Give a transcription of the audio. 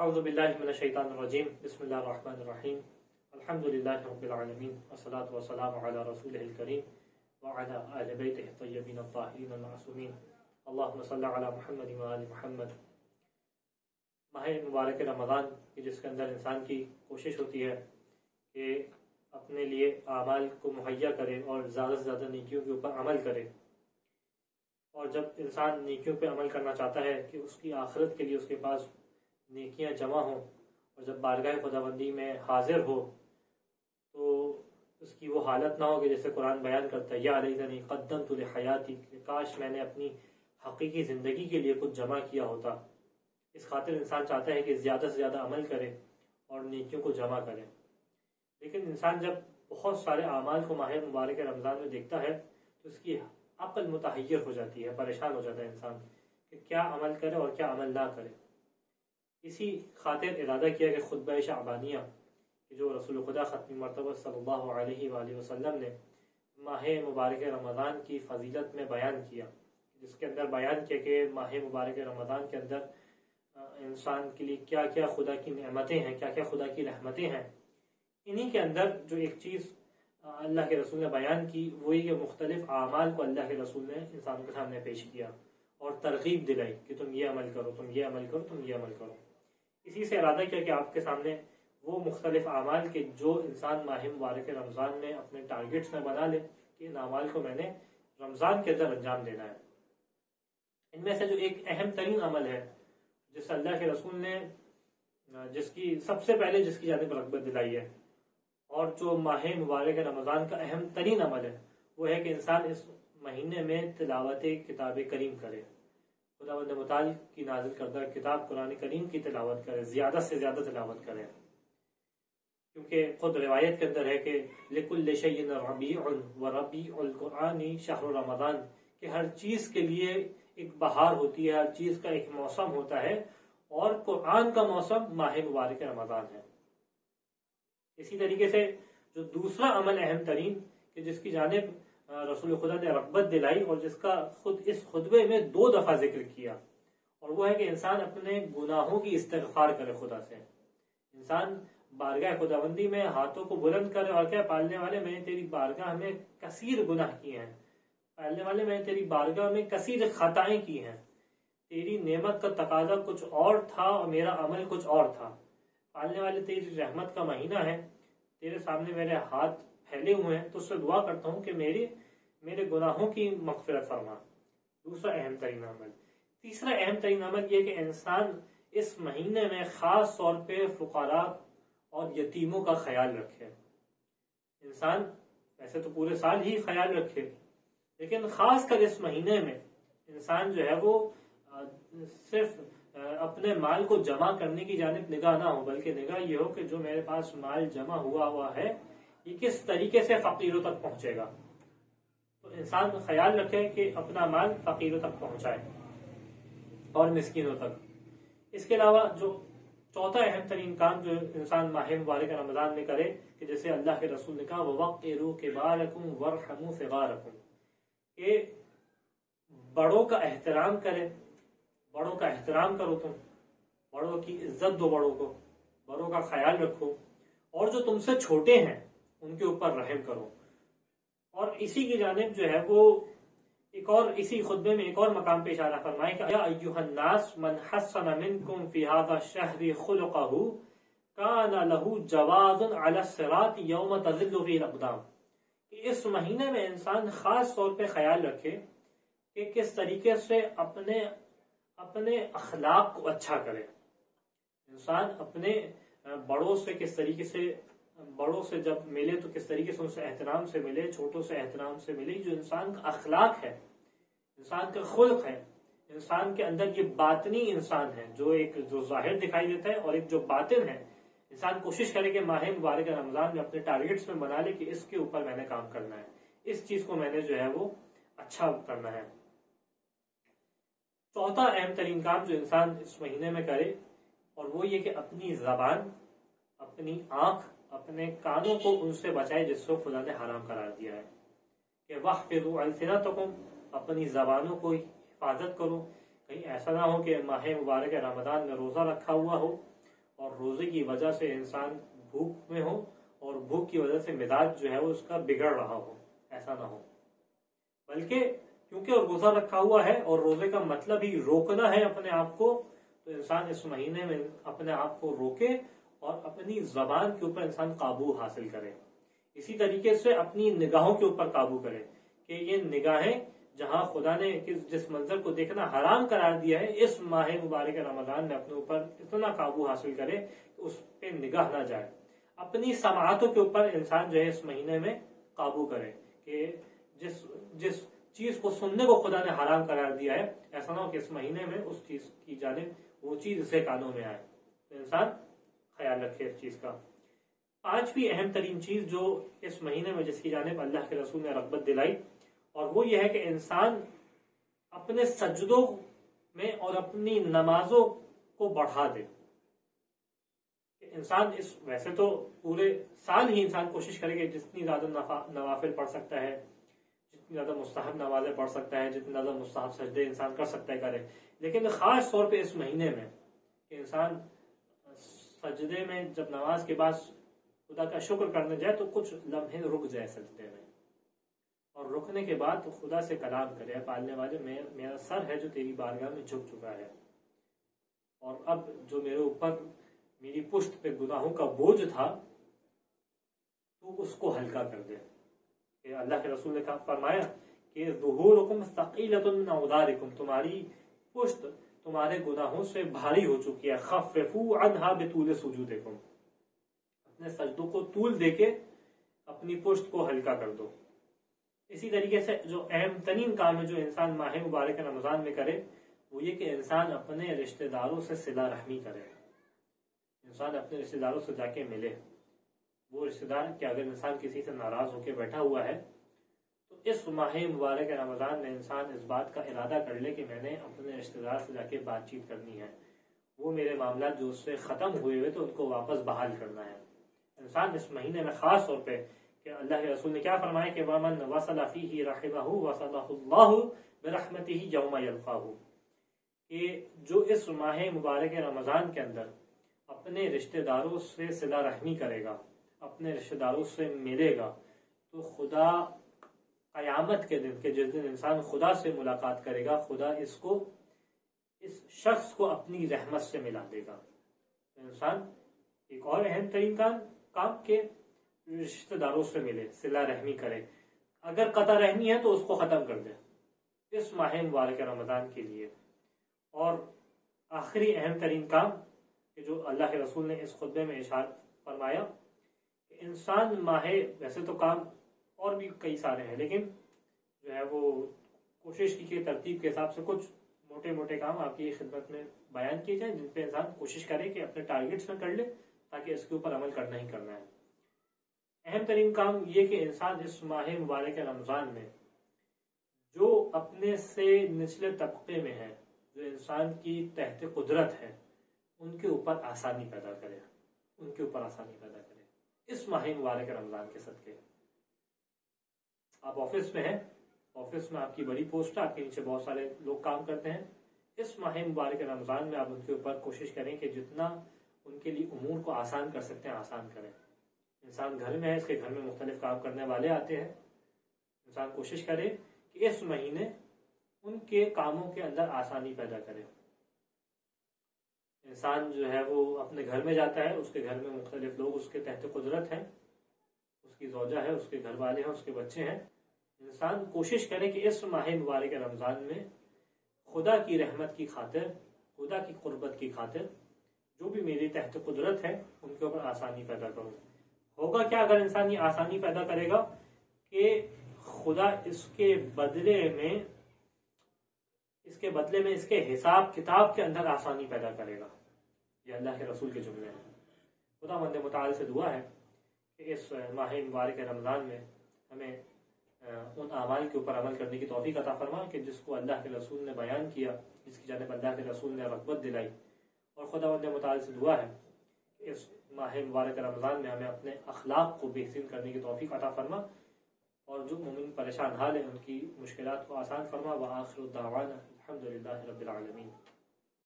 اعوذ باللہ من الشیطان الرجیم بسم اللہ الرحمن الرحیم الحمدللہ رب العالمین والصلاة والسلام علی رسولہ الکریم وعلی آل بیتہ الطیبین الطاہرین المعصومین اللہم صلی علی محمد وآل محمد۔ ماہ مبارک رمضان جس کے اندر انسان کی کوشش ہوتی ہے کہ اپنے لیے اعمال کو مہیا کرے اور زیادہ سے زیادہ نیکیوں کے اوپر عمل کرے، اور جب انسان نیکیوں پہ عمل کرنا چاہتا ہے کہ اس کی آخرت کے لیے اس کے پاس نیکیاں جمع ہوں، اور جب بارگاہ خداوندی میں حاضر ہو تو اس کی وہ حالت نہ ہو کہ جیسے قرآن بیان کرتا ہے یا لیتنی قدمت لحیاتی، کہ کاش میں نے اپنی حقیقی زندگی کے لیے کچھ جمع کیا ہوتا۔ اس خاطر انسان چاہتا ہے کہ زیادہ سے زیادہ عمل کرے اور نیکیوں کو جمع کرے، لیکن انسان جب بہت سارے اعمال کو ماہ مبارک رمضان میں دیکھتا ہے تو اس کی عقل متحیر ہو جاتی ہے، پریشان ہو جاتا ہے انسان کہ کیا عمل کرے اور کیا عمل نہ کرے۔ اسی خاطر ارادہ کیا کہ خطبہ شعبانیہ کہ جو رسول خدا ختم مرتبہ صلی اللہ علیہ وآلہ وسلم نے ماہ مبارک رمضان کی فضیلت میں بیان کیا، جس کے اندر بیان کیا کہ ماہ مبارک رمضان کے اندر انسان کے لیے کیا کیا خدا کی نعمتیں ہیں، کیا کیا خدا کی رحمتیں ہیں۔ انہی کے اندر جو ایک چیز اللہ کے رسول نے بیان کی وہی کہ مختلف اعمال کو اللہ کے رسول نے انسانوں کے سامنے پیش کیا اور ترغیب دلائی کہ تم یہ عمل کرو، تم یہ عمل کرو، تم یہ عمل کرو۔ اسی سے ارادہ کیا کہ آپ کے سامنے وہ مختلف اعمال کے جو انسان ماہ مبارک رمضان میں اپنے ٹارگٹس میں بنا لے کہ ان اعمال کو میں نے رمضان کے اندر انجام دینا ہے۔ ان میں سے جو ایک اہم ترین عمل ہے جس اللہ کے رسول نے جس کی سب سے پہلے جس کی جانب رغبت دلائی ہے، اور جو ماہ مبارک رمضان کا اہم ترین عمل ہے، وہ ہے کہ انسان اس مہینے میں تلاوت کتاب کریم کرے، خداوند متعال کی نازل کردہ کتاب قرآن کریم کی تلاوت کرے، زیادہ سے زیادہ تلاوت کرے، کیونکہ خود روایت کے اندر ہے کہ لِكُلِّ شَيْءٍ رَبِيعٌ وَرَبِيعُ الْقُرْآنِ شَهْرُ رمضان، کہ ہر چیز کے لیے ایک بہار ہوتی ہے، ہر چیز کا ایک موسم ہوتا ہے، اور قرآن کا موسم ماہ مبارک رمضان ہے۔ اسی طریقے سے جو دوسرا عمل اہم ترین کہ جس کی جانب رسول خدا نے رغبت دلائی اور جس کا خود اس خطبے میں 2 دفعہ ذکر کیا، اور وہ ہے کہ انسان اپنے گناہوں کی استغفار کرے خدا سے۔ انسان بارگاہ خداوندی میں ہاتھوں کو بلند کرے اور کہ پالنے والے میں نے تیری بارگاہ میں کثیر گناہ کیے ہیں، پالنے والے میں نے تیری بارگاہ میں کثیر خطائیں کی ہیں، تیری نعمت کا تقاضا کچھ اور تھا اور میرا عمل کچھ اور تھا، پالنے والے تیری رحمت کا مہینہ ہے، تیرے سامنے میرے ہاتھ پھیلے ہوئے ہیں، تو اس سے دعا کرتا ہوں کہ میرے گناہوں کی مغفرت فرما۔ دوسرا اہم ترین عمل۔ تیسرا اہم ترین عمل یہ کہ انسان اس مہینے میں خاص طور پہ فقراء اور یتیموں کا خیال رکھے۔ انسان ویسے تو پورے سال ہی خیال رکھے، لیکن خاص کر اس مہینے میں انسان جو ہے وہ صرف اپنے مال کو جمع کرنے کی جانب نگاہ نہ ہو، بلکہ نگاہ یہ ہو کہ جو میرے پاس مال جمع ہوا ہے یہ کس طریقے سے فقیروں تک پہنچے گا۔ تو انسان خیال رکھے کہ اپنا مال فقیروں تک پہنچائے اور مسکینوں تک۔ اس کے علاوہ جو چوتھا اہم ترین کام جو انسان ماہ مبارک رمضان میں کرے کہ جیسے اللہ کے رسول نے کہا وَوَقِّرُوا كِبَارَكُمْ وَارْحَمُوا صِغَارَكُمْ، کہ بڑوں کا احترام کرے، بڑوں کا احترام کرو، تم بڑوں کی عزت دو، بڑوں کا خیال رکھو، اور جو تم سے چھوٹے ہیں ان کے اوپر رحم کرو۔ اور اسی کی جانب جو ہے وہ ایک اور اسی خطبے میں ایک اور مقام پہ اشارہ فرمائے کہ یا ایھا الناس من حسن منکم فی ھذا الشہر خلقہ کان لہ جواز علی الصراط یوم تزل فیہ الاقدام، کہ اس مہینے میں انسان خاص طور پہ خیال رکھے کہ کس طریقے سے اپنے اخلاق کو اچھا کرے۔ انسان اپنے بڑوں سے کس طریقے سے، بڑوں سے جب ملے تو کس طریقے سے ان سے احترام سے ملے، چھوٹوں سے احترام سے ملے۔ جو انسان کا اخلاق ہے، انسان کا خلق ہے، انسان کے اندر یہ باطنی انسان ہے، جو ظاہر دکھائی دیتا ہے اور ایک جو باطن ہے، انسان کوشش کرے کہ ماہ مبارک رمضان میں اپنے ٹارگٹس میں بنا لے کہ اس کے اوپر میں نے کام کرنا ہے، اس چیز کو میں نے جو ہے وہ اچھا کرنا ہے۔ چوتھا اہم ترین کام جو انسان اس مہینے میں کرے اور وہ یہ کہ اپنی زبان، اپنی آنکھ، اپنے کانوں کو ان سے بچائے جس کو خدا نے حرام قرار دیا ہے، کہ وَاحْفِظُوا أَلْسِنَتَكُمْ، اپنی زبانوں کو حفاظت کرو، کہیں ایسا نہ ہو کہ ماہ مبارک رمضان میں روزہ رکھا ہوا ہو اور روزے کی وجہ سے انسان بھوک میں ہو اور بھوک کی وجہ سے مزاج جو ہے وہ اس کا بگڑ رہا ہو، ایسا نہ ہو، بلکہ کیونکہ روزہ رکھا ہوا ہے اور روزے کا مطلب ہی روکنا ہے اپنے آپ کو، تو انسان اس مہینے میں اپنے آپ کو روکے اور اپنی زبان کے اوپر انسان قابو حاصل کرے. اسی طریقے سے اپنی نگاہوں کے اوپر قابو کرے کہ یہ نگاہیں جہاں خدا نے جس منظر کو دیکھنا حرام قرار دیا ہے، اس ماہ مبارک رمضان میں اپنے اوپر اتنا قابو حاصل کرے کہ اس پہ نگاہ نہ جائے. اپنی سماعتوں کے اوپر انسان جو ہے اس مہینے میں قابو کرے کہ جس چیز کو سننے کو خدا نے حرام قرار دیا ہے، ایسا نہ ہو کہ اس مہینے میں اس چیز کی جانب وہ چیز اسے کانوں میں آئے. تو انسان خیال رکھے اس چیز کا. پانچویں اہم ترین چیز جو اس مہینے میں جس کی جانب اللہ کے رسول نے رغبت دلائی، اور وہ یہ ہے کہ انسان اپنے سجدوں میں اور اپنی نمازوں کو بڑھا دے. انسان ویسے تو پورے سال ہی انسان کوشش کرے کہ جتنی زیادہ نوافل پڑھ سکتا ہے، جتنی زیادہ مستحب نمازیں پڑھ سکتا ہے، جتنی زیادہ مستحب سجدے انسان کر سکتا ہے کرے. لیکن خاص طور پہ اس مہینے میں کہ انسان سجدے میں جب نماز کے بعد خدا کا شکر کرنے جائے تو کچھ لمحے رک جائے سجدے میں، اور رکنے کے بعد خدا سے کلام کرے، پالنے والے میرا سر ہے جو تیری بارگاہ میں جھک چکا ہے، اور اب جو میرے اوپر میری پشت پہ گناہوں کا بوجھ تھا تو اس کو ہلکا کر دے. کہ اللہ کے رسول نے فرمایا کہ ظہورکم ثقیلۃ من اوزارکم، تمہاری پشت تمہارے گناہوں سے بھاری ہو چکی ہے. خففوا عنہا بطول سجودکم، اپنے سجدوں کو طول دے کے اپنی پشت کو ہلکا کر دو. اسی طریقے سے جو اہم ترین کام ہے جو انسان ماہ مبارک رمضان میں کرے، وہ یہ کہ انسان اپنے رشتہ داروں سے صلہ رحمی کرے. انسان اپنے رشتہ داروں سے جا کے ملے. وہ رشتہ دار کہ اگر انسان کسی سے ناراض ہو کے بیٹھا ہوا ہے تو اس ماہ مبارک رمضان میں انسان اس بات کا ارادہ کر لے کہ میں نے اپنے رشتہ دار سے جا کے بات چیت کرنی ہے، وہ میرے معاملات جو اس سے ختم ہوئے تو ان کو واپس بحال کرنا ہے. انسان اس مہینے میں خاص طور پہ کہ اللہ کے رسول نے کیا فرمایا کہ وَمَنْ وَصَلَ فِيهِ رَحِمَهُ وَصَلَهُ اللَّهُ بِرَحْمَتِهِ يَوْمَ يَلْقَاهُ، کہ جو اس ماہ مبارک رمضان کے اندر اپنے رشتہ داروں سے صلہ رحمی کرے گا، اپنے رشتہ داروں سے ملے گا، تو خدا قیامت کے دن کہ جس دن انسان خدا سے ملاقات کرے گا، خدا اس شخص کو اپنی رحمت سے ملا دے گا. انسان ایک اور اہم ترین کام کہ رشتہ داروں سے ملے، صلہ رحمی کرے. اگر قطع رحمی ہے تو اس کو ختم کر دے اس ماہ مبارک رمضان کے لیے. اور آخری اہم ترین کام کہ جو اللہ کے رسول نے اس خطبے میں ارشاد فرمایا کہ انسان ویسے تو کام اور بھی کئی سارے ہیں، لیکن جو ہے وہ کوشش کی کہ ترتیب کے حساب سے کچھ موٹے موٹے کام آپ کی خدمت میں بیان کیے جائیں جن پہ انسان کوشش کرے کہ اپنے ٹارگیٹس میں کر لے تاکہ اس کے اوپر عمل کرنا ہی کرنا ہے. اہم ترین کام یہ کہ انسان اس ماہ مبارک رمضان میں جو اپنے سے نچلے طبقے میں ہے، جو انسان کی تحت قدرت ہے، ان کے اوپر آسانی پیدا کرے، اس ماہ مبارک رمضان کے صدقے. آپ آفس میں ہیں، آفس میں آپ کی بڑی پوسٹ ہے، آپ کے نیچے بہت سارے لوگ کام کرتے ہیں. اس ماہ مبارک رمضان میں آپ ان کے اوپر کوشش کریں کہ جتنا ان کے لیے امور کو آسان کر سکتے ہیں آسان کریں. انسان گھر میں ہے، اس کے گھر میں مختلف کام کرنے والے آتے ہیں. انسان کوشش کرے کہ اس مہینے ان کے کاموں کے اندر آسانی پیدا کرے. انسان جو ہے وہ اپنے گھر میں جاتا ہے، اس کے گھر میں مختلف لوگ اس کے تحت قدرت ہیں، اس کی زوجہ ہے، اس کے گھر والے ہیں، اس کے بچے ہیں. انسان کوشش کرے کہ اس ماہ مبارک رمضان میں خدا کی رحمت کی خاطر، خدا کی قربت کی خاطر جو بھی میری تحت قدرت ہے ان کے اوپر آسانی پیدا کروں. ہوگا کیا اگر انسان یہ آسانی پیدا کرے گا کہ خدا اس کے بدلے میں اس کے حساب کتاب کے اندر آسانی پیدا کرے گا. یہ اللہ کے رسول کے جملے ہیں. خدا مند متعال سے دعا ہے کہ اس ماہ مبارک رمضان میں ہمیں ان اعمال کے اوپر عمل کرنے کی توفیق عطا فرما کہ جس کو اللہ کے رسول نے بیان کیا، جس کی جانب اللہ کے رسول نے رغبت دلائی. اور خدا مند متعال سے دعا ہے کہ اس ماہ مبارک رمضان میں ہمیں اپنے اخلاق کو بہترین کرنے کی توفیق عطا فرما، اور جو مومن پریشان حال ہیں ان کی مشکلات کو آسان فرما. وآخر دعوانا الحمدللہ رب العالمین.